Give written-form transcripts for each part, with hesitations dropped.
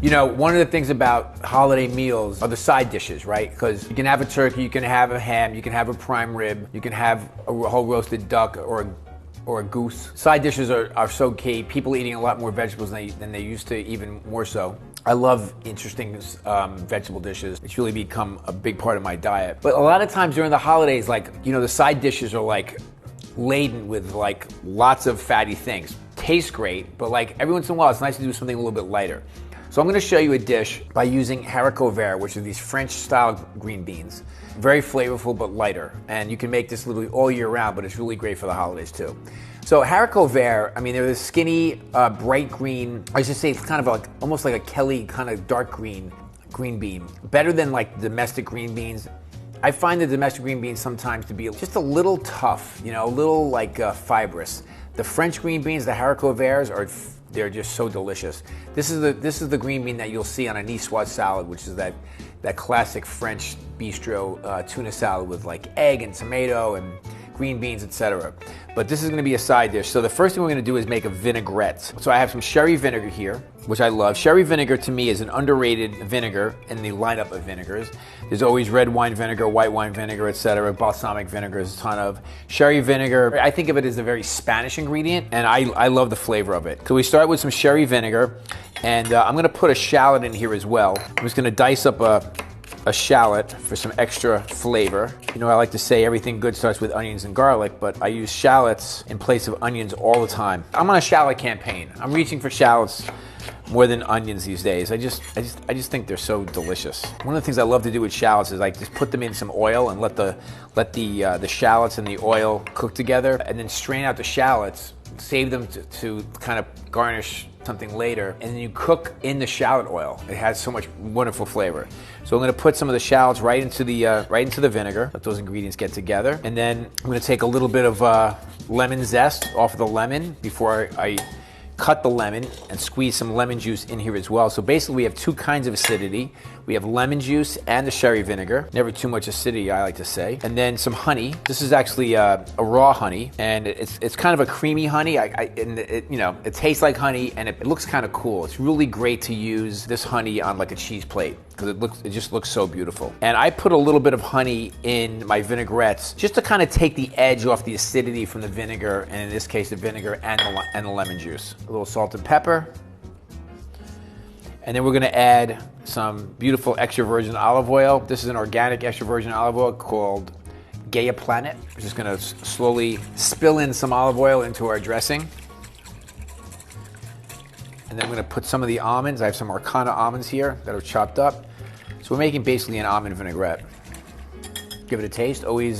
You know, one of the things about holiday meals are the side dishes, right? Because you can have a turkey, you can have a ham, you can have a prime rib, you can have a whole roasted duck or a goose. Side dishes are so key. People eating a lot more vegetables than they used to, even more so. I love interesting vegetable dishes. It's really become a big part of my diet. But a lot of times during the holidays, like, you know, the side dishes are like laden with like lots of fatty things. Tastes great, but like every once in a while, it's nice to do something a little bit lighter. So I'm gonna show you a dish by using haricots verts, which are these French-style green beans. Very flavorful, but lighter. And you can make this literally all year round, but it's really great for the holidays too. So haricots verts, I mean, they're this skinny, bright green, I should say it's kind of like, almost like a Kelly kind of dark green bean. Better than like domestic green beans. I find the domestic green beans sometimes to be just a little tough, you know, a little like fibrous. The French green beans, the haricots verts, they're just so delicious. This is the green bean that you'll see on a niçoise salad, which is that classic French bistro tuna salad with like egg and tomato and green beans, etc. But this is gonna be a side dish. So the first thing we're gonna do is make a vinaigrette. So I have some sherry vinegar here, which I love. Sherry vinegar to me is an underrated vinegar in the lineup of vinegars. There's always red wine vinegar, white wine vinegar, etc. Balsamic vinegar is a ton of. Sherry vinegar, I think of it as a very Spanish ingredient, and I love the flavor of it. So we start with some sherry vinegar, and I'm gonna put a shallot in here as well. I'm just gonna dice up a shallot for some extra flavor. You know, I like to say everything good starts with onions and garlic, but I use shallots in place of onions all the time. I'm on a shallot campaign. I'm reaching for shallots more than onions these days. I just think they're so delicious. One of the things I love to do with shallots is like just put them in some oil and let the shallots and the oil cook together, and then strain out the shallots, save them to kind of garnish something later, and then you cook in the shallot oil. It has so much wonderful flavor. So I'm gonna put some of the shallots right into the vinegar, let those ingredients get together, and then I'm gonna take a little bit of lemon zest off of the lemon before I cut the lemon and squeeze some lemon juice in here as well. So basically we have two kinds of acidity. We have lemon juice and the sherry vinegar. Never too much acidity, I like to say. And then some honey. This is actually a raw honey, and it's kind of a creamy honey. You know, it tastes like honey, and it looks kind of cool. It's really great to use this honey on like a cheese plate because it just looks so beautiful. And I put a little bit of honey in my vinaigrettes just to kind of take the edge off the acidity from the vinegar, and in this case the vinegar and the lemon juice. A little salt and pepper. And then we're gonna add some beautiful extra virgin olive oil. This is an organic extra virgin olive oil called Gaia Planet. We're just gonna slowly spill in some olive oil into our dressing. And then I'm gonna put some of the almonds. I have some Marcona almonds here that are chopped up. So we're making basically an almond vinaigrette. Give it a taste. Always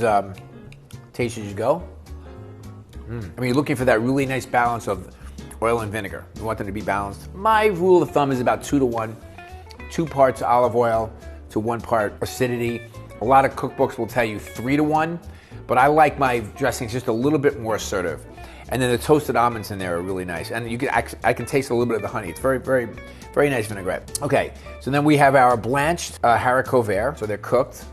taste as you go. I mean, you're looking for that really nice balance of oil and vinegar. You want them to be balanced. My rule of thumb is about 2 to 1. 2 parts olive oil to 1 part acidity. A lot of cookbooks will tell you 3 to 1, but I like my dressings just a little bit more assertive. And then the toasted almonds in there are really nice. And I can taste a little bit of the honey. It's very, very, very nice vinaigrette. Okay, so then we have our blanched haricots verts, so they're cooked.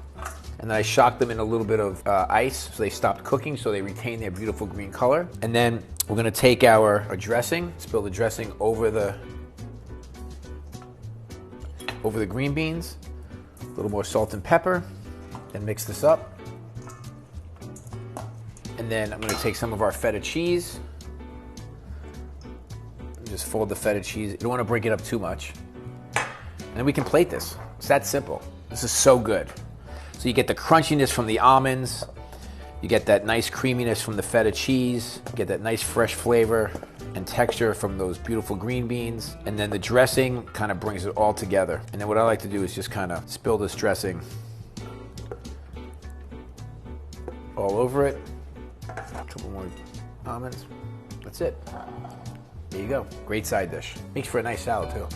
And then I shocked them in a little bit of ice so they stopped cooking, so they retain their beautiful green color. And then we're gonna take our dressing, spill the dressing over the green beans, a little more salt and pepper, and mix this up. And then I'm gonna take some of our feta cheese, and just fold the feta cheese. You don't wanna break it up too much. And then we can plate this. It's that simple. This is so good. So you get the crunchiness from the almonds, you get that nice creaminess from the feta cheese, you get that nice fresh flavor and texture from those beautiful green beans, and then the dressing kind of brings it all together. And then what I like to do is just kind of spill this dressing all over it. A couple more almonds. That's it. There you go. Great side dish. Makes for a nice salad too.